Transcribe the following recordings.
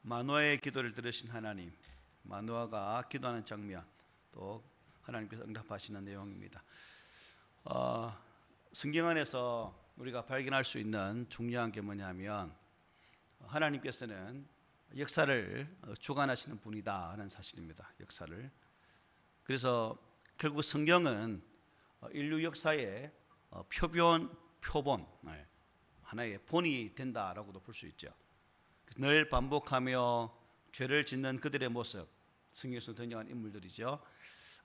마노아의 기도를 들으신 하나님, 마노아가 기도하는 장면, 또 하나님께서 응답하시는 내용입니다. 성경 안에서 우리가 발견할 수 있는 중요한 게 뭐냐면 하나님께서는 역사를 주관하시는 분이다 하는 사실입니다. 역사를. 그래서 결국 성경은 인류 역사의 표본, 하나의 본이 된다라고도 볼 수 있죠. 늘 반복하며 죄를 짓는 그들의 모습, 성경에서 등장한 인물들이죠.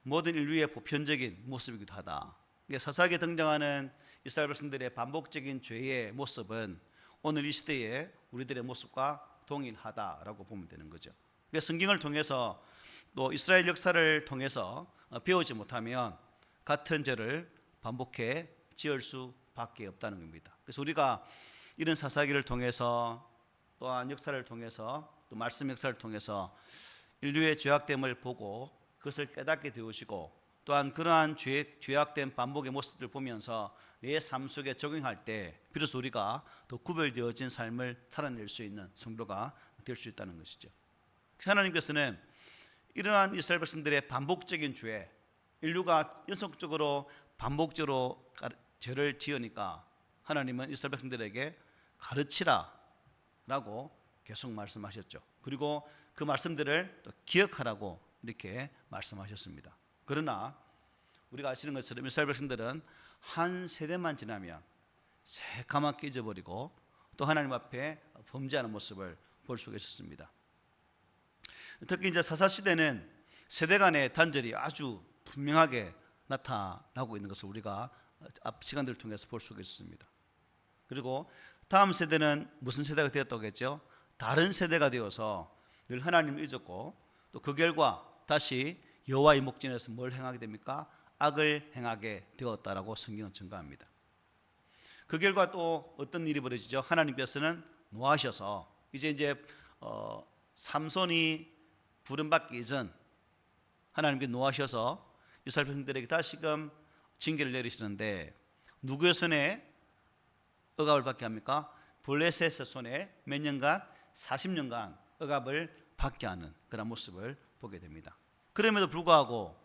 모든 인류의 보편적인 모습이기도 하다. 서사에 등장하는 이스라엘 백성들의 반복적인 죄의 모습은 오늘 이 시대의 우리들의 모습과 동일하다라고 보면 되는 거죠. 성경을 통해서 또 이스라엘 역사를 통해서 배우지 못하면 같은 죄를 반복해 지을 수밖에 없다는 겁니다. 그래서 우리가 이런 사사기를 통해서 또한 역사를 통해서 또 말씀 역사를 통해서 인류의 죄악됨을 보고 그것을 깨닫게 되으시고 또한 그러한 죄악된 반복의 모습들을 보면서 내 삶 속에 적용할 때 비로소 우리가 더 구별되어진 삶을 살아낼 수 있는 성도가 될 수 있다는 것이죠. 하나님께서는 이러한 이스라엘 백성들의 반복적인 죄, 인류가 연속적으로 반복적으로 죄를 지으니까 하나님은 이스라엘 백성들에게 가르치라 라고 계속 말씀하셨죠. 그리고 그 말씀들을 또 기억하라고 이렇게 말씀하셨습니다. 그러나 우리가 아시는 것처럼 이스라엘 백성들은 한 세대만 지나면 새까맣게 잊어버리고 또 하나님 앞에 범죄하는 모습을 볼 수가 있었습니다. 특히 이제 사사시대는 세대 간의 단절이 아주 분명하게 나타나고 있는 것을 우리가 앞 시간들을 통해서 볼 수가 있습니다. 그리고 다음 세대는 무슨 세대가 되었다고 했죠? 다른 세대가 되어서 늘 하나님을 잊었고 또 그 결과 다시 여호와의 목전에서 뭘 행하게 됩니까? 악을 행하게 되었다라고 성경은 증거합니다. 그 결과 또 어떤 일이 벌어지죠? 하나님께서는 노하셔서 이제 삼손이 부름받기 이전 하나님께 노하셔서 이스라엘 백성들에게 다시금 징계를 내리시는데 누구의 손에 억압을 받게 합니까? 블레셋의 손에 몇 년간? 40년간 억압을 받게 하는 그런 모습을 보게 됩니다. 그럼에도 불구하고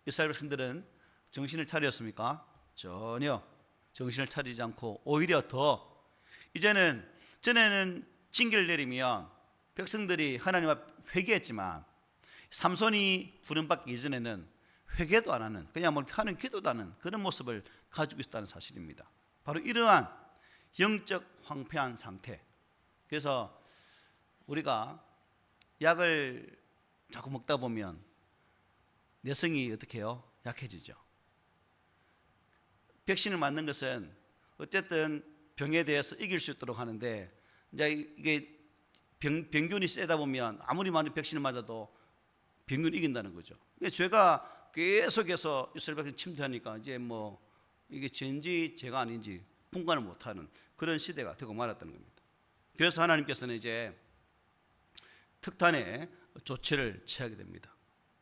이스라엘 백성들은 정신을 차렸습니까? 전혀 정신을 차리지 않고 오히려 더 이제는 전에는 징계를 내리면 백성들이 하나님 앞 회개했지만 삼손이 부름받기 이전에는 회개도 안 하는 그냥 뭐 하는 기도도 하는 그런 모습을 가지고 있다는 사실입니다. 바로 이러한 영적 황폐한 상태. 그래서 우리가 약을 자꾸 먹다 보면 내성이 어떻게 해요? 약해지죠. 백신을 맞는 것은 어쨌든 병에 대해서 이길 수 있도록 하는데 이제 이게 병균이 세다 보면 아무리 많은 백신을 맞아도 병균이 이긴다는 거죠. 죄가 계속해서 이스라엘 백성이 침투하니까 이제 뭐 이게 죄인지 죄가 아닌지 분간을 못하는 그런 시대가 되고 말았다는 겁니다. 그래서 하나님께서는 이제 특단의 조치를 취하게 됩니다.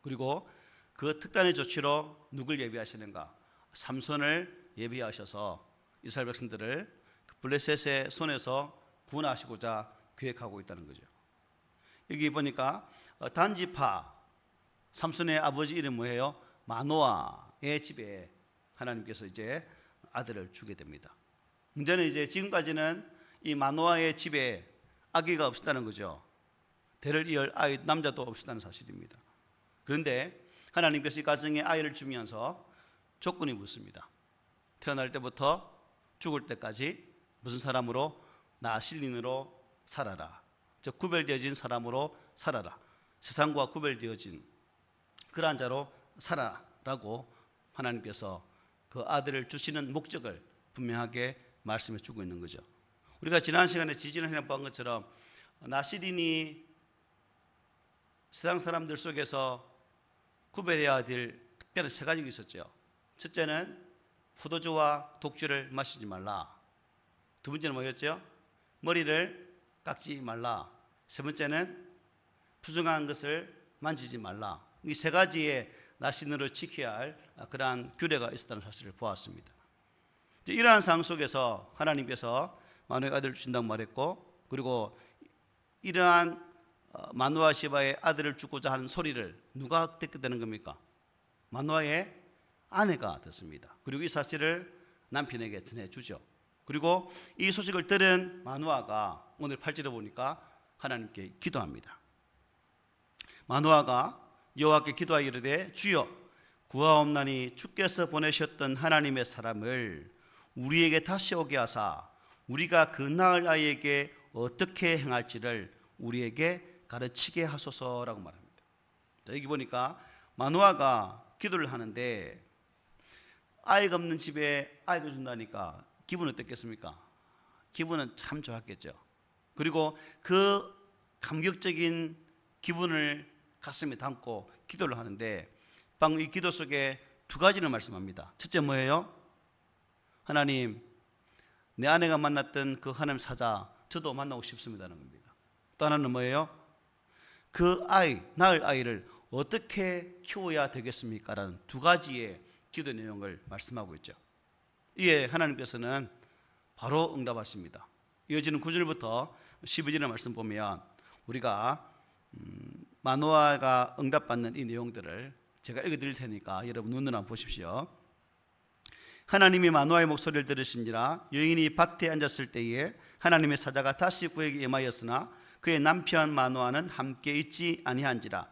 그리고 그 특단의 조치로 누굴 예비하시는가? 삼손을 예비하셔서 이스라엘 백성들을 블레셋의 손에서 구원하시고자 계획하고 있다는 거죠. 여기 보니까 단지파 삼손의 아버지 이름 뭐예요? 마노아의 집에 하나님께서 이제 아들을 주게 됩니다. 문제는 이제 지금까지는 이 마노아의 집에 아기가 없었다는 거죠. 대를 이을 아이 남자도 없었다는 사실입니다. 그런데 하나님께서 이 가정에 아이를 주면서 조건이 묻습니다. 태어날 때부터 죽을 때까지 무슨 사람으로? 나실린으로 살아라. 즉 구별되어진 사람으로 살아라. 세상과 구별되어진 그러한 자로 살아라라고 하나님께서 그 아들을 주시는 목적을 분명하게 말씀해 주고 있는 거죠. 우리가 지난 시간에 본 것처럼 나실인이 세상 사람들 속에서 구별해야 될 특별한 세 가지가 있었죠. 첫째는 포도주와 독주를 마시지 말라. 두 번째는 뭐였죠? 머리를 깎지 말라. 세 번째는 부정한 것을 만지지 말라. 이 세 가지의 나신으로 지켜야 할 그러한 규례가 있었다는 사실을 보았습니다. 이러한 상황 속에서 하나님께서 마노아의 아들을 주신다고 말했고, 그리고 이러한 마누아 시바의 아들을 주고자 하는 소리를 누가 듣게 되는 겁니까? 마누아의 아내가 듣습니다. 그리고 이 사실을 남편에게 전해주죠. 그리고 이 소식을 들은 마누아가 오늘 8절에 보니까 하나님께 기도합니다. 마누아가 여호와께 기도하여 이르되 주여 구하옵나니 주께서 보내셨던 하나님의 사람을 우리에게 다시 오게 하사 우리가 그 낳을 아이에게 어떻게 행할지를 우리에게 가르치게 하소서라고 말합니다. 자, 여기 보니까 마누아가 기도를 하는데 아이가 없는 집에 아이가 준다니까 기분은 어땠겠습니까? 기분은 참 좋았겠죠. 그리고 그 감격적인 기분을 가슴에 담고 기도를 하는데 방금 이 기도 속에 두 가지를 말씀합니다. 첫째 뭐예요? 하나님, 내 아내가 만났던 그 하나님 사자 저도 만나고 싶습니다는 겁니다. 또 하나는 뭐예요? 그 아이, 낳을 아이를 어떻게 키워야 되겠습니까? 라는 두 가지의 기도 내용을 말씀하고 있죠. 이에 하나님께서는 바로 응답하십니다. 이어지는 9절부터 12절의 말씀 보면 우리가 마누아가 응답받는 이 내용들을 제가 읽어드릴 테니까 여러분 눈으로 한번 보십시오. 하나님이 마누아의 목소리를 들으신지라 여인이 밭에 앉았을 때에 하나님의 사자가 다시 그에게 임하였으나 그의 남편 마누아는 함께 있지 아니한지라.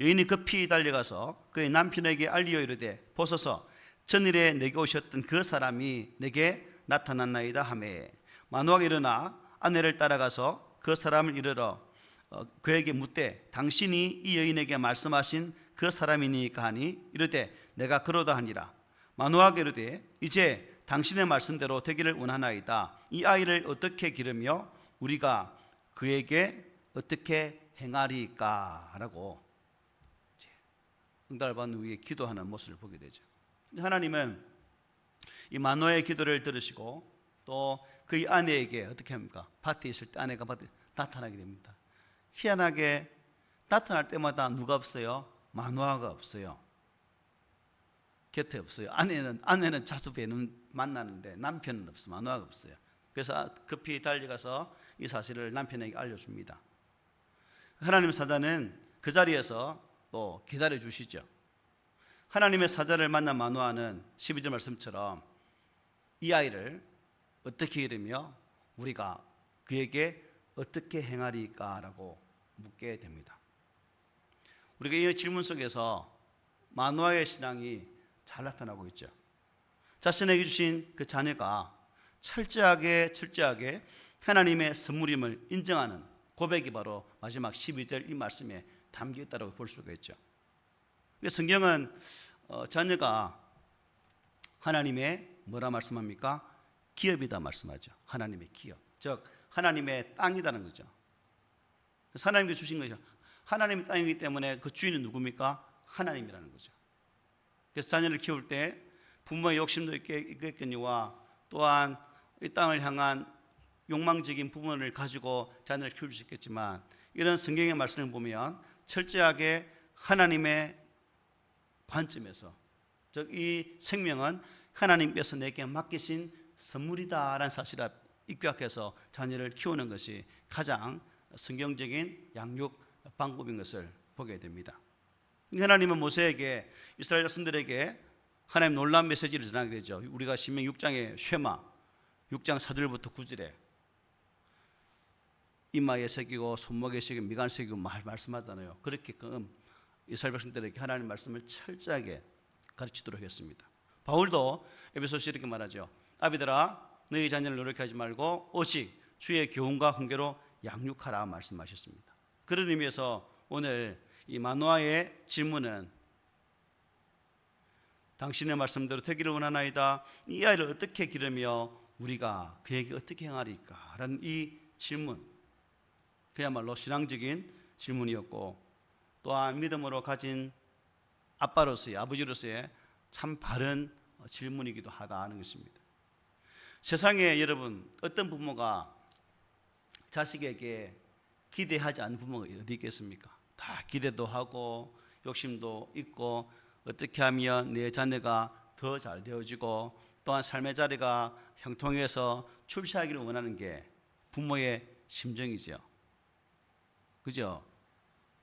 여인이 급히 달려가서 그의 남편에게 알리어 이르되 보소서 전일에 내게 오셨던 그 사람이 내게 나타났나이다 하매 마누아가 일어나 아내를 따라가서 그 사람을 이르러 그에게 묻되 당신이 이 여인에게 말씀하신 그 사람이니까 하니 이르되 내가 그러다 하니라. 마누아가 이르되 이제 당신의 말씀대로 되기를 원하나이다. 이 아이를 어떻게 기르며 우리가 그에게 어떻게 행하리까 라고 응답을 받는 후에 기도하는 모습을 보게 되죠. 하나님은 이 마누아의 기도를 들으시고 또 그의 아내에게 어떻게 합니까? 밭에 있을 때 아내가 밭에 나타나게 됩니다. 희한하게 나타날 때마다 누가 없어요? 마누아가 없어요. 곁에 없어요. 아내는 자주 만나는데 남편은 없어요. 마누아가 없어요. 그래서 급히 달려가서 이 사실을 남편에게 알려줍니다. 하나님의 사자는 그 자리에서 또 기다려 주시죠. 하나님의 사자를 만난 마누아는 12절 말씀처럼 이 아이를 어떻게 이르며 우리가 그에게 어떻게 행하리까라고 묻게 됩니다. 우리가 이 질문 속에서 마누아의 신앙이 잘 나타나고 있죠. 자신에게 주신 그 자녀가 철저하게 하나님의 선물임을 인정하는 고백이 바로 마지막 12절 이 말씀에 담겨 있다고 볼 수가 있죠. 성경은 자녀가 하나님의 뭐라 말씀합니까? 기업이다 말씀하죠. 하나님의 기업, 즉 하나님의 땅이라는 거죠. 그래서 하나님께 주신 것이죠. 하나님의 땅이기 때문에 그 주인은 누굽니까? 하나님이라는 거죠. 그래서 자녀를 키울 때 부모의 욕심도 있겠거니와 또한 이 땅을 향한 욕망적인 부분을 가지고 자녀를 키울 수 있겠지만 이런 성경의 말씀을 보면 철저하게 하나님의 관점에서 즉 이 생명은 하나님께서 내게 맡기신 선물이다라는 사실을 입각해서 자녀를 키우는 것이 가장 성경적인 양육 방법인 것을 보게 됩니다. 하나님은 모세에게 이스라엘 자손들에게 하나님 놀라운 메시지를 전하게 되죠. 우리가 신명 6장의 쉐마 6장 4절부터 9절에 이마에 새기고 손목에 새기고 미간에 새기고 말씀하잖아요. 그렇게 이스라엘 백성들에게 하나님 말씀을 철저하게 가르치도록 했습니다. 바울도 에베소서에 이렇게 말하죠. 아비들아 너희 자녀를 노력하지 말고 오직 주의 교훈과 훈계로 양육하라 말씀하셨습니다. 그런 의미에서 오늘 이 마누아의 질문은 당신의 말씀대로 되기를 원하나이다. 이 아이를 어떻게 기르며 우리가 그에게 어떻게 행하리까? 라는 이 질문 그야말로 신앙적인 질문이었고 또한 믿음으로 가진 아버지로서의 참 바른 질문이기도 하다는 것입니다. 세상에 여러분 어떤 부모가 자식에게 기대하지 않는 부모가 어디 있겠습니까? 다 기대도 하고 욕심도 있고 어떻게 하면 내 자녀가 더 잘 되어지고 또한 삶의 자리가 형통해서 출세하기를 원하는 게 부모의 심정이죠. 그죠?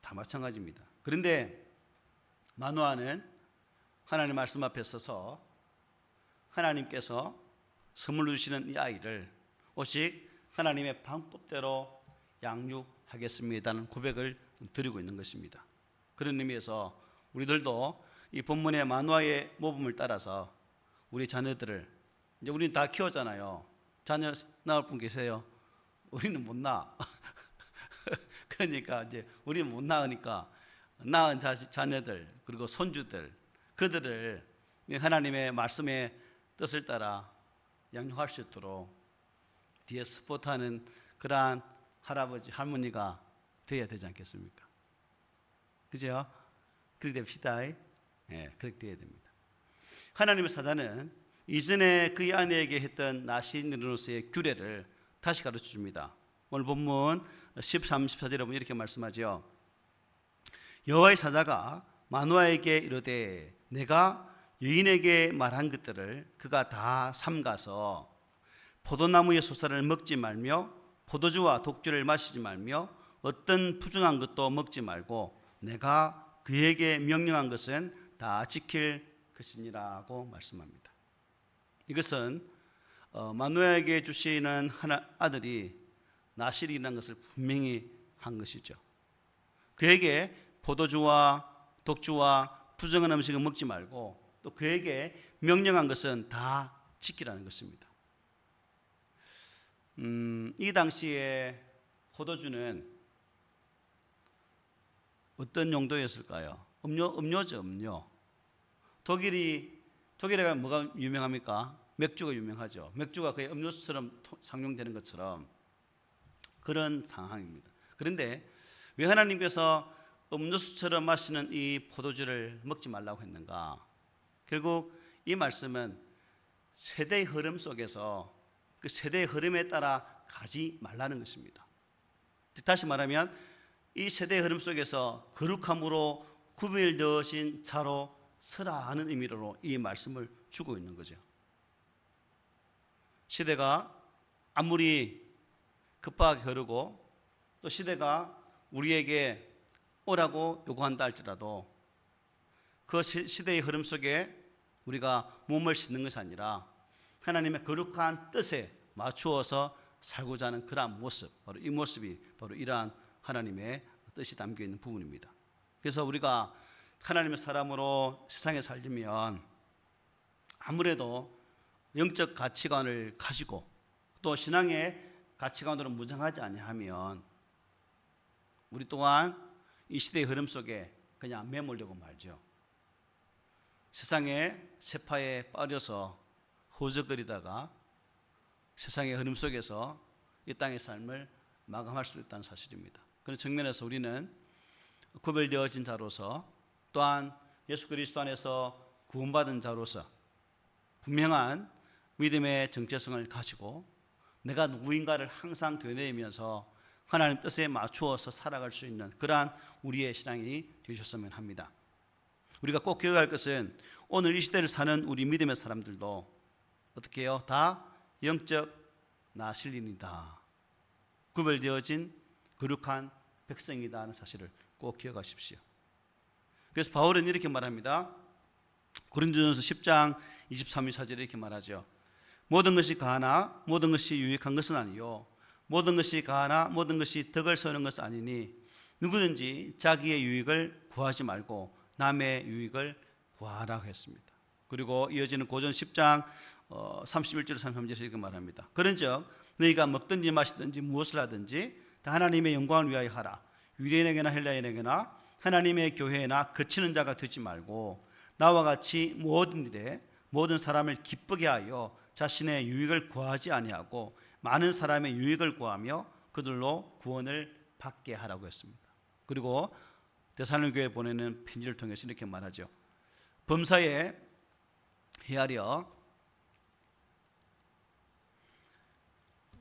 다 마찬가지입니다. 그런데 마노아는 하나님 말씀 앞에 서서 하나님께서 선물로 주시는 이 아이를 오직 하나님의 방법대로 양육하겠습니다는 고백을 드리고 있는 것입니다. 그런 의미에서 우리들도 이 본문의 마노아의 모범을 따라서 우리 자녀들을, 이제 우리는 다 키웠잖아요. 자녀 낳을 분 계세요? 우리는 못 낳아. 그러니까 이제 우리는 못 낳으니까 낳은 자녀들 그리고 손주들, 그들을 하나님의 말씀의 뜻을 따라 양육할 수 있도록 뒤에 서포트하는 그러한 할아버지 할머니가 되어야 되지 않겠습니까? 그죠? 그렇게 됩시다. 그렇게 되어야 됩니다. 하나님의 사자는 이전에 그의 아내에게 했던 나시니누스의 규례를 다시 가르쳐 줍니다. 오늘 본문 13, 14절에 보면 이렇게 말씀하죠. 여호와의 사자가 마노아에게 이르되 내가 여인에게 말한 것들을 그가 다 삼가서 포도나무의 소사를 먹지 말며 포도주와 독주를 마시지 말며 어떤 부정한 것도 먹지 말고 내가 그에게 명령한 것은 다 지킬 것이니라고 말씀합니다. 이것은 마노아에게 주시는 아들이 나실이라는 것을 분명히 한 것이죠. 그에게 포도주와 독주와 부정한 음식을 먹지 말고 또 그에게 명령한 것은 다 지키라는 것입니다. 이 당시에 포도주는 어떤 용도였을까요? 음료죠, 음료. 독일에 가면 뭐가 유명합니까? 맥주가 유명하죠. 맥주가 거의 음료수처럼 상용되는 것처럼 그런 상황입니다. 그런데 왜 하나님께서 음료수처럼 마시는 이 포도주를 먹지 말라고 했는가? 결국 이 말씀은 세대의 흐름 속에서 그 세대의 흐름에 따라 가지 말라는 것입니다. 다시 말하면 이 세대의 흐름 속에서 거룩함으로 구별되어진 자로 서라 하는 의미로 이 말씀을 주고 있는 거죠. 시대가 아무리 급하게 흐르고 또 시대가 우리에게 오라고 요구한다 할지라도 그 시대의 흐름 속에 우리가 몸을 싣는 것이 아니라 하나님의 거룩한 뜻에 맞추어서 살고자 하는 그러한 모습, 바로 이 모습이 바로 이러한 하나님의 뜻이 담겨 있는 부분입니다. 그래서 우리가 하나님의 사람으로 세상에 살려면 아무래도 영적 가치관을 가지고 또 신앙의 가치관으로 무장하지 아니하면 우리 또한 이 시대의 흐름 속에 그냥 매몰되고 말죠. 세상의 세파에 빠져서 허우적거리다가 세상의 흐름 속에서 이 땅의 삶을 마감할 수 있다는 사실입니다. 그런 측면에서 우리는 구별되어진 자로서 또한 예수 그리스도 안에서 구원받은 자로서 분명한 믿음의 정체성을 가지고 내가 누구인가를 항상 되뇌이면서 하나님 뜻에 맞추어서 살아갈 수 있는 그러한 우리의 신앙이 되셨으면 합니다. 우리가 꼭 기억할 것은 오늘 이 시대를 사는 우리 믿음의 사람들도 어떻게 해요? 다 영적 나실인이다. 구별되어진 거룩한 백성이다 하는 사실을 꼭 기억하십시오. 그래서 바울은 이렇게 말합니다. 고린도전서 10장 23, 24절에 이렇게 말하죠. 모든 것이 가하나 모든 것이 유익한 것은 아니요 모든 것이 가하나 모든 것이 덕을 세우는 것은 아니니 누구든지 자기의 유익을 구하지 말고 남의 유익을 구하라고 했습니다. 그리고 이어지는 고전 10장 31절 33절에서 이렇게 말합니다. 그런즉 너희가 먹든지 마시든지 무엇을 하든지 다 하나님의 영광을 위하여 하라. 유대인에게나 헬라인에게나 하나님의 교회나 그치는 자가 되지 말고 나와 같이 모든 일에 모든 사람을 기쁘게 하여 자신의 유익을 구하지 아니하고 많은 사람의 유익을 구하며 그들로 구원을 받게 하라고 했습니다. 그리고 데살로니가에 보내는 편지를 통해서 이렇게 말하죠. 범사에 헤아려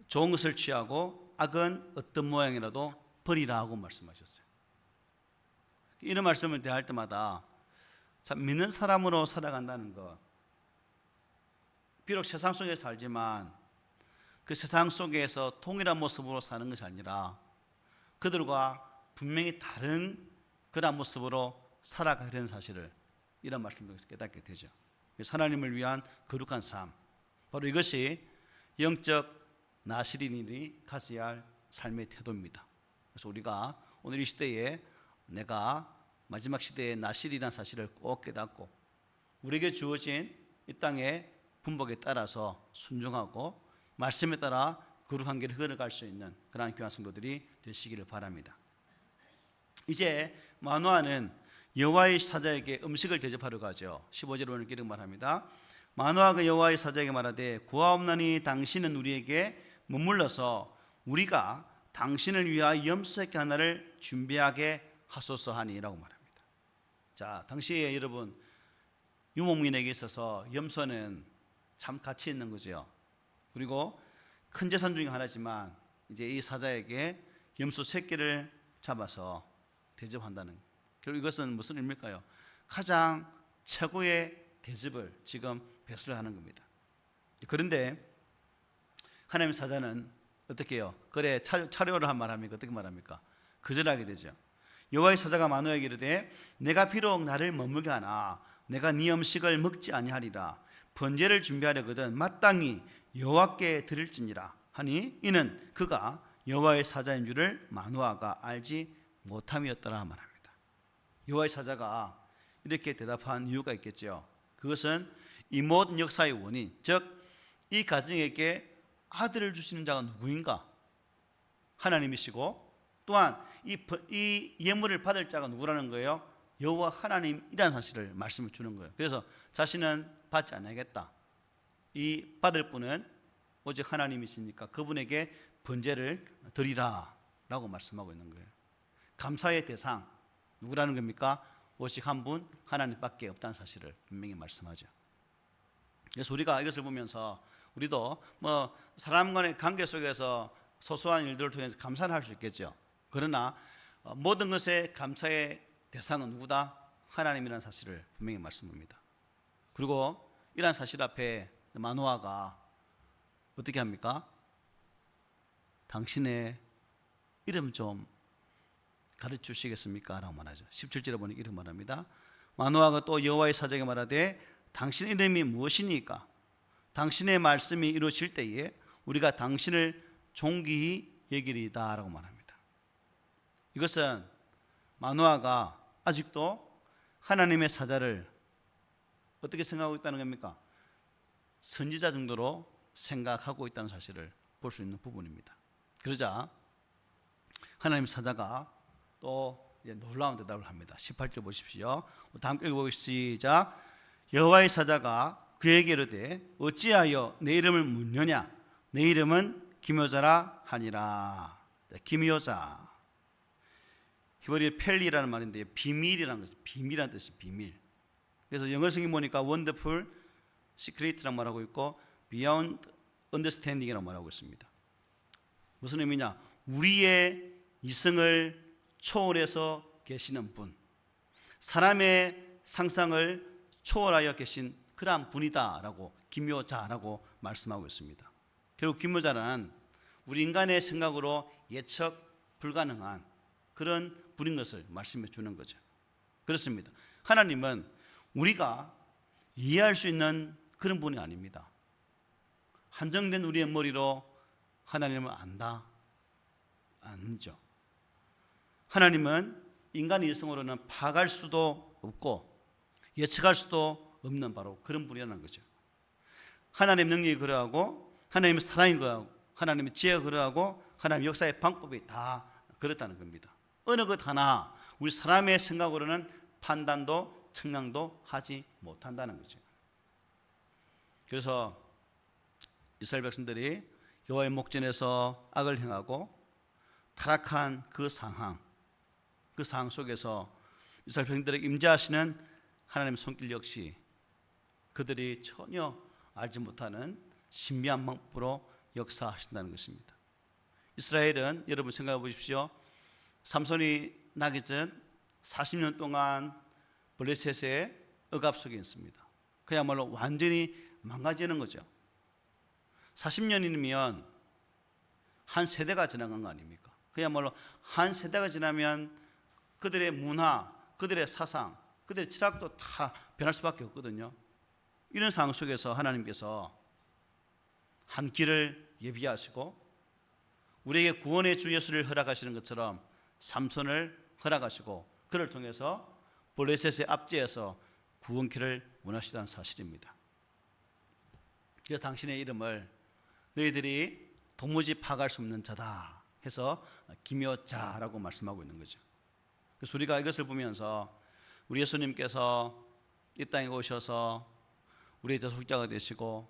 좋은 것을 취하고 악은 어떤 모양이라도 버리라고 말씀하셨어요. 이런 말씀을 대할 때마다 참 믿는 사람으로 살아간다는 것, 비록 세상 속에 살지만 그 세상 속에서 동일한 모습으로 사는 것이 아니라 그들과 분명히 다른 그런 모습으로 살아가야 되는 사실을 이런 말씀 통해서 깨닫게 되죠. 그래서 하나님을 위한 거룩한 삶, 바로 이것이 영적 나시린이 가져야 할 삶의 태도입니다. 그래서 우리가 오늘 이 시대에 내가 마지막 시대의 나실이라는 사실을 꼭 깨닫고 우리에게 주어진 이 땅의 분복에 따라서 순종하고 말씀에 따라 거룩한 길을 걸어갈 수 있는 그러한 귀한 성도들이 되시기를 바랍니다. 이제 마노아는 여호와의 사자에게 음식을 대접하러 가죠. 15절에 오늘 이렇게 말합니다. 마노아가 여호와의 사자에게 말하되 구하옵나니 당신은 우리에게 머물러서 우리가 당신을 위하여 염소새끼 하나를 준비하게 하소서 하니라고 말합니다. 자, 당시에 여러분 유목민에게 있어서 염소는 참 가치 있는 거죠. 그리고 큰 재산 중에 하나지만 이제 이 사자에게 염소 새끼를 잡아서 대접한다는, 결국 이것은 무슨 의미일까요? 가장 최고의 대접을 지금 배설을 하는 겁니다. 그런데 하나님의 사자는 어떻게 해요? 그래 차려를 한 말합니까? 어떻게 말합니까? 거절하게 되죠. 여호와의 사자가 마노아에게 이르되 내가 비록 나를 머물게 하나 내가 네 음식을 먹지 아니하리라. 번제를 준비하려거든 마땅히 여호와께 드릴지니라 하니 이는 그가 여호와의 사자인 줄을 마노아가 알지 못함이었더라 말합니다. 여호와의 사자가 이렇게 대답한 이유가 있겠죠. 그것은 이 모든 역사의 원인, 즉 이 가정에게 아들을 주시는 자가 누구인가? 하나님이시고 또한 이 예물을 받을 자가 누구라는 거예요? 여호와 하나님이라는 사실을 말씀을 주는 거예요. 그래서 자신은 받지 않아야겠다. 이 받을 분은 오직 하나님이시니까 그분에게 번제를 드리라 라고 말씀하고 있는 거예요. 감사의 대상 누구라는 겁니까? 오직 한 분 하나님밖에 없다는 사실을 분명히 말씀하죠. 그래서 우리가 이것을 보면서 우리도 뭐 사람 간의 관계 속에서 소소한 일들을 통해서 감사를 할 수 있겠죠. 그러나 모든 것의 감사의 대상은 누구다? 하나님이라는 사실을 분명히 말씀합니다. 그리고 이러한 사실 앞에 마노아가 어떻게 합니까? 당신의 이름 좀 가르쳐 주시겠습니까? 라고 말하죠. 17절에 보니 이렇게 말합니다. 마노아가 또 여호와의 사자에게 말하되 당신 이름이 무엇이니까? 당신의 말씀이 이루어질 때에 우리가 당신을 존귀히 여기리이다 라고 말합니다. 이것은 마노아가 아직도 하나님의 사자를 어떻게 생각하고 있다는 겁니까? 선지자 정도로 생각하고 있다는 사실을 볼 수 있는 부분입니다. 그러자 하나님의 사자가 또 놀라운 대답을 합니다. 18절 보십시오. 다 함께 읽어보시죠. 여호와의 사자가 그에게 이르되 어찌하여 내 이름을 묻느냐? 내 이름은 기묘자라 하니라. 기묘자, 히브리 펠리라는 말인데 비밀이라는 것이 비밀이라는 뜻이 비밀. 그래서 영어 성경 보니까 wonderful, secret라고 말하고 있고 beyond understanding이라고 말하고 있습니다. 무슨 의미냐? 우리의 이성을 초월해서 계시는 분, 사람의 상상을 초월하여 계신 그러한 분이다라고 기묘자라고 말씀하고 있습니다. 결국 기묘자는 우리 인간의 생각으로 예측 불가능한 그런 분인 것을 말씀해 주는 거죠. 그렇습니다. 하나님은 우리가 이해할 수 있는 그런 분이 아닙니다. 한정된 우리의 머리로 하나님을 안다? 아니죠. 하나님은 인간의 이성으로는 파악할 수도 없고 예측할 수도 없는 바로 그런 분이라는 거죠. 하나님의 능력이 그러하고 하나님의 사랑이 그러하고 하나님의 지혜가 그러하고 하나님의 역사의 방법이 다 그렇다는 겁니다. 어느 것 하나 우리 사람의 생각으로는 판단도 측량도 하지 못한다는 거죠. 그래서 이스라엘 백성들이 여호와의 목전에서 악을 행하고 타락한 그 상황 속에서 이스라엘 백성들에게 임재하시는 하나님의 손길 역시 그들이 전혀 알지 못하는 신비한 방법으로 역사하신다는 것입니다. 이스라엘은 여러분 생각해 보십시오. 삼손이 나기 전 40년 동안 블레셋의 억압 속에 있습니다. 그야말로 완전히 망가지는 거죠. 40년이면 한 세대가 지나간 거 아닙니까? 그야말로 한 세대가 지나면 그들의 문화, 그들의 사상, 그들의 철학도 다 변할 수밖에 없거든요. 이런 상황 속에서 하나님께서 한 길을 예비하시고 우리에게 구원의 주 예수를 허락하시는 것처럼 삼손을 허락하시고 그를 통해서 블레셋의 압제에서 구원키를 원하시다는 사실입니다. 그래서 당신의 이름을 너희들이 도무지 파악할 수 없는 자다 해서 기묘자라고 말씀하고 있는 거죠. 그래서 우리가 이것을 보면서 우리 예수님께서 이 땅에 오셔서 우리의 대속자가 되시고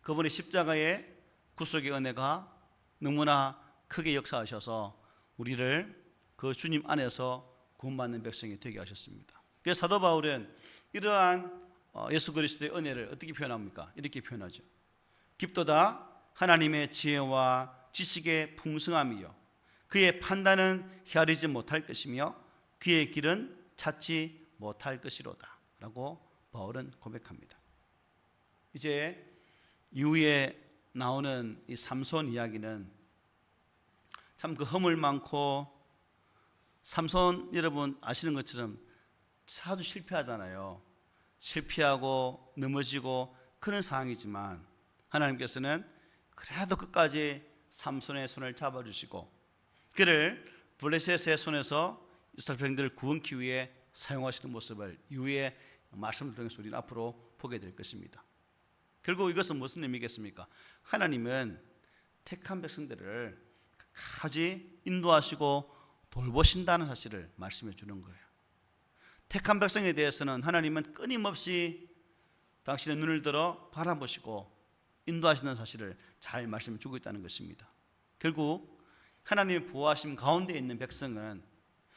그분의 십자가의 구속의 은혜가 너무나 크게 역사하셔서 우리를 그 주님 안에서 구원받는 백성이 되게 하셨습니다. 그래서 사도 바울은 이러한 예수 그리스도의 은혜를 어떻게 표현합니까? 이렇게 표현하죠. 깊도다 하나님의 지혜와 지식의 풍성함이요 그의 판단은 헤아리지 못할 것이며 그의 길은 찾지 못할 것이로다 라고 바울은 고백합니다. 이제 이후에 나오는 이 삼손 이야기는 참 그 허물 많고 삼손 여러분 아시는 것처럼 아주 실패하잖아요. 실패하고 넘어지고 그런 상황이지만 하나님께서는 그래도 끝까지 삼손의 손을 잡아주시고 그를 블레셋의 손에서 이스라엘 백성들을 구원하기 위해 사용하시는 모습을 이후에 말씀을 통해서 우리는 앞으로 보게 될 것입니다. 결국 이것은 무슨 의미겠습니까? 하나님은 택한 백성들을 끝까지 인도하시고 돌보신다는 사실을 말씀해 주는 거예요. 택한 백성에 대해서는 하나님은 끊임없이 당신의 눈을 들어 바라보시고 인도하시는 사실을 잘 말씀해 주고 있다는 것입니다. 결국 하나님의 보호하심 가운데 있는 백성은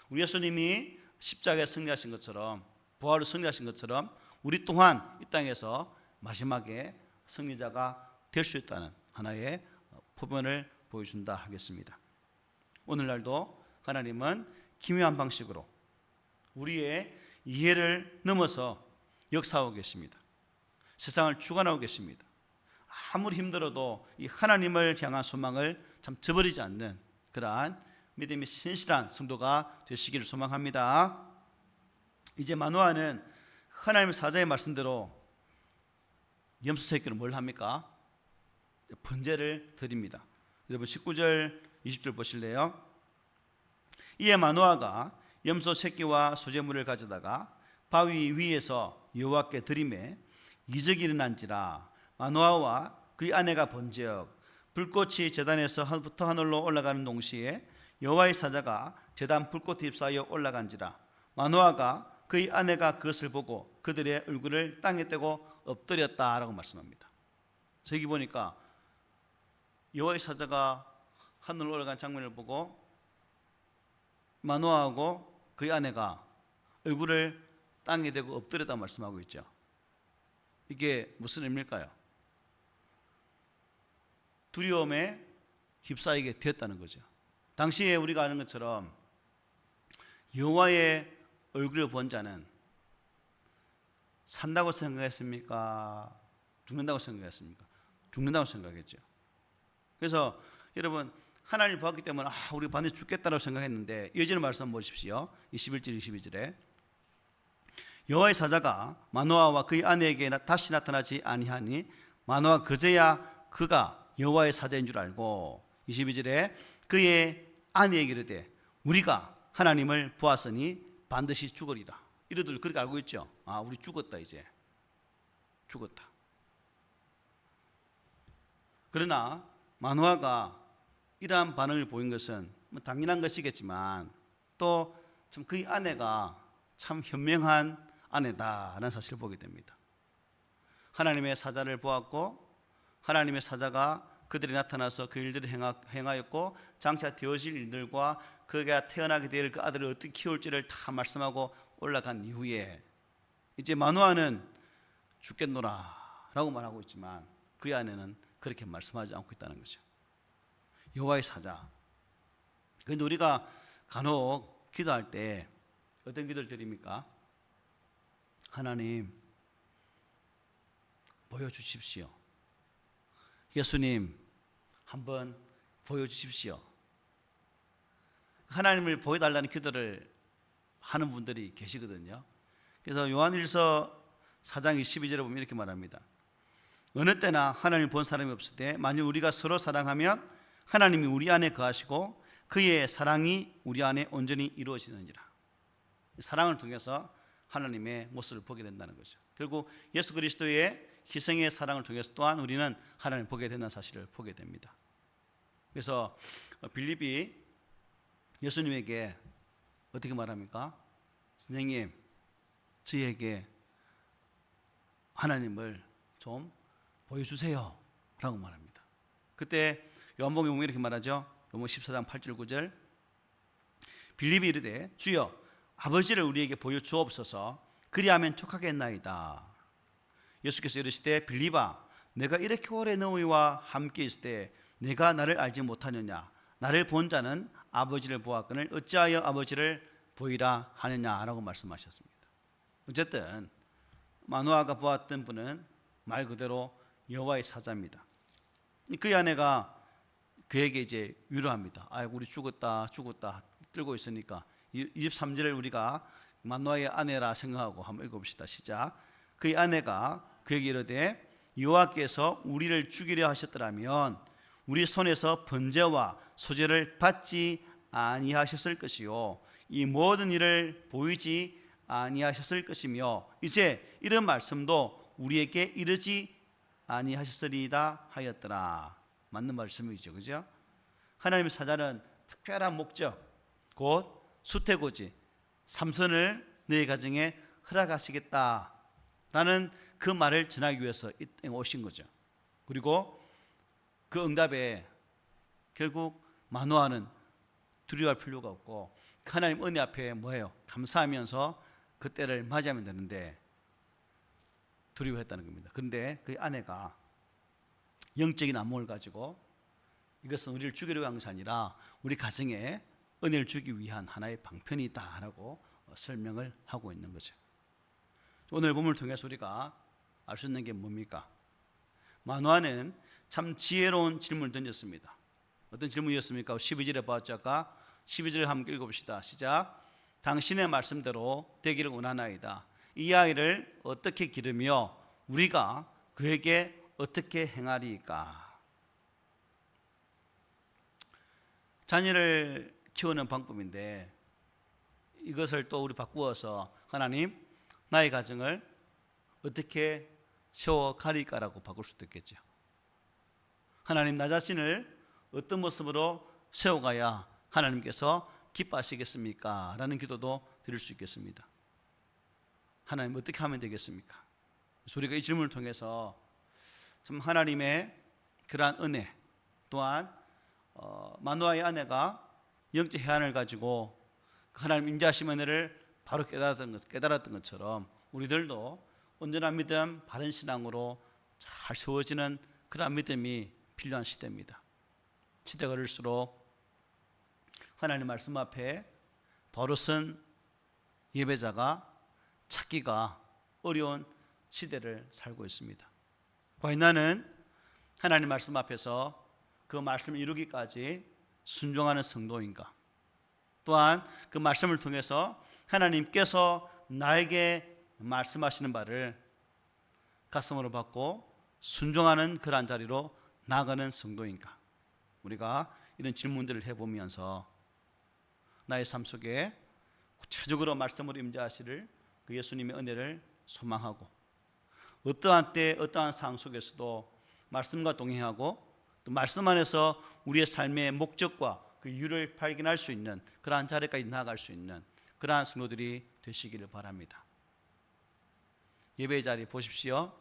우리 예수님이 십자가에 승리하신 것처럼 부활로 승리하신 것처럼 우리 또한 이 땅에서 마지막에 승리자가 될 수 있다는 하나의 표본을 보여준다 하겠습니다. 오늘날도 하나님은 기묘한 방식으로 우리의 이해를 넘어서 역사하고 계십니다. 세상을 주관하고 계십니다. 아무리 힘들어도 이 하나님을 향한 소망을 참 저버리지 않는 그러한 믿음이 신실한 성도가 되시기를 소망합니다. 이제 마노아는 하나님의 사자의 말씀대로 염소 새끼를 뭘 합니까? 번제를 드립니다. 여러분 19절 20절 보실래요? 이에 마노아가 염소 새끼와 소제물을 가져다가 바위 위에서 여호와께 드리매 이적이 일어난지라 마노아와 그의 아내가 본즉 불꽃이 제단에서부터 하늘로 올라가는 동시에 여호와의 사자가 제단 불꽃에 휩싸여 올라간지라 마노아가 그의 아내가 그것을 보고 그들의 얼굴을 땅에 떼고 엎드렸다라고 말씀합니다. 여기 보니까 여호와의 사자가 하늘로 올라간 장면을 보고 마노아하고 그의 아내가 얼굴을 땅에 대고 엎드렸다 말씀하고 있죠. 이게 무슨 의미일까요? 두려움에 휩싸이게 되었다는 거죠. 당시에 우리가 아는 것처럼 여호와의 얼굴을 본 자는 산다고 생각했습니까? 죽는다고 생각했습니까? 죽는다고 생각했죠. 그래서 여러분 하나님을 보았기 때문에 우리 반드시 죽겠다고 생각했는데 이어지는 말씀 보십시오. 21절 22절에 여호와의 사자가 마노아와 그의 아내에게 다시 나타나지 아니하니 마노아가 그제야 그가 여호와의 사자인 줄 알고 22절에 그의 아내에게 이르되 우리가 하나님을 보았으니 반드시 죽으리라. 이러들 그렇게 알고 있죠. 우리 죽었다 이제 죽었다. 그러나 마노아가 이러한 반응을 보인 것은 당연한 것이겠지만 또 참 그의 아내가 참 현명한 아내다라는 사실을 보게 됩니다. 하나님의 사자를 보았고 하나님의 사자가 그들이 나타나서 그 일들을 행하였고 장차 되어질 일들과 그가 태어나게 될 그 아들을 어떻게 키울지를 다 말씀하고 올라간 이후에 이제 마노아는 죽겠노라 라고 말하고 있지만 그의 아내는 그렇게 말씀하지 않고 있다는 거죠. 여호와의 사자. 그런데 우리가 간혹 기도할 때 어떤 기도를 드립니까? 하나님 보여주십시오. 예수님 한번 보여주십시오. 하나님을 보여달라는 기도를 하는 분들이 계시거든요. 그래서 요한일서 4장 22절에 보면 이렇게 말합니다. 어느 때나 하나님을 본 사람이 없을 때 만일 우리가 서로 사랑하면 하나님이 우리 안에 거하시고 그의 사랑이 우리 안에 온전히 이루어지느니라. 사랑을 통해서 하나님의 모습을 보게 된다는 거죠. 결국 예수 그리스도의 희생의 사랑을 통해서 또한 우리는 하나님을 보게 된다는 사실을 보게 됩니다. 그래서 빌립이 예수님에게 어떻게 말합니까? 선생님, 저에게 하나님을 좀 보여주세요 라고 말합니다. 그때 요한복음에 보면 이렇게 말하죠. 요한복음 14장 8절 9절 빌립이 이르되 주여 아버지를 우리에게 보여주옵소서 그리하면 족하겠나이다. 예수께서 이르시되 빌립아 내가 이렇게 오래 너희와 함께 있을 때 내가 나를 알지 못하느냐 나를 본 자는 아버지를 보았거늘 어찌하여 아버지를 보이라 하느냐라고 말씀하셨습니다. 어쨌든 마노아가 보았던 분은 말 그대로 여호와의 사자입니다. 그의 아내가 그에게 이제 위로합니다. 아이고 우리 죽었다 떨고 있으니까 23절을 우리가 마노아의 아내라 생각하고 한번 읽어봅시다. 시작. 그의 아내가 그에게 이르되 여호와께서 우리를 죽이려 하셨더라면 우리 손에서 번제와 소제를 받지 아니하셨을 것이요 이 모든 일을 보이지 아니하셨을 것이며 이제 이런 말씀도 우리에게 이르지 아니하셨으리이다 하였더라. 맞는 말씀이죠, 그죠? 하나님의 사자는 특별한 목적, 곧 수태고지 삼손을 너희 가정에 허락하시겠다라는 그 말을 전하기 위해서 이 땅에 오신 거죠. 그리고 그 응답에 결국 마노아는 두려워할 필요가 없고 하나님 은혜 앞에 뭐예요? 감사하면서 그 때를 맞이하면 되는데 두려워했다는 겁니다. 그런데 그 아내가 영적인 안목을 가지고 이것은 우리를 죽이려고 한 것이 아니라 우리 가정에 은혜를 주기 위한 하나의 방편이다라고 설명을 하고 있는 거죠. 오늘 본문을 통해서 우리가 알 수 있는 게 뭡니까? 마노아는 참 지혜로운 질문을 던졌습니다. 어떤 질문이었습니까? 12절에 봤죠. 아까 12절을 한번 읽어봅시다. 시작. 당신의 말씀대로 되기를 원하나이다. 이 아이를 어떻게 기르며 우리가 그에게 어떻게 행하리까? 자녀를 키우는 방법인데 이것을 또 우리 바꾸어서 하나님 나의 가정을 어떻게 세워가리까라고 바꿀 수도 있겠죠. 하나님 나 자신을 어떤 모습으로 세워가야 하나님께서 기뻐하시겠습니까? 라는 기도도 드릴 수 있겠습니다. 하나님 어떻게 하면 되겠습니까? 그래서 우리가 이 질문을 통해서 참 하나님의 그러한 은혜 또한 마노아의 아내가 영적 해안을 가지고 하나님 임재하심 은혜를 바로 깨달았던 것처럼 우리들도 온전한 믿음, 바른 신앙으로 잘 세워지는 그러한 믿음이 필요한 시대입니다. 시대가 흐를수록 하나님 말씀 앞에 버릇은 예배자가 찾기가 어려운 시대를 살고 있습니다. 과연 나는 하나님 말씀 앞에서 그 말씀을 이루기까지 순종하는 성도인가? 또한 그 말씀을 통해서 하나님께서 나에게 말씀하시는 바를 가슴으로 받고 순종하는 그러한 자리로 나아가는 성도인가? 우리가 이런 질문들을 해보면서 나의 삶 속에 구체적으로 말씀으로 임재하시를 그 예수님의 은혜를 소망하고 어떠한 때 어떠한 상황 속에서도 말씀과 동행하고 또 말씀 안에서 우리의 삶의 목적과 그 이유를 발견할 수 있는 그러한 자리까지 나아갈 수 있는 그러한 성도들이 되시기를 바랍니다. 예배의 자리 보십시오.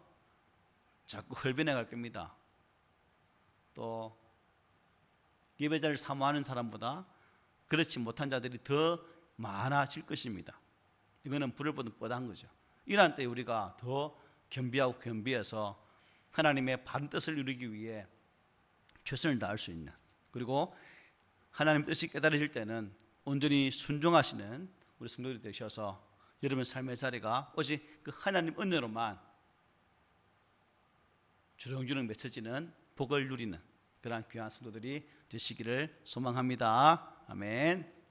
자꾸 헐변해 갈 겁니다. 또 예배 자리를 사모하는 사람보다 그렇지 못한 자들이 더 많아질 것입니다. 이거는 불을 보듯 뻔한 거죠. 이러한 때에 우리가 더 겸비하고 겸비해서 하나님의 바른 뜻을 이루기 위해 최선을 다할 수 있는, 그리고 하나님 뜻이 깨달아질 때는 온전히 순종하시는 우리 성도들이 되셔서 여러분의 삶의 자리가 오직 그 하나님 은혜로만 주렁주렁 맺혀지는 복을 누리는 그러한 귀한 성도들이 되시기를 소망합니다. 아멘.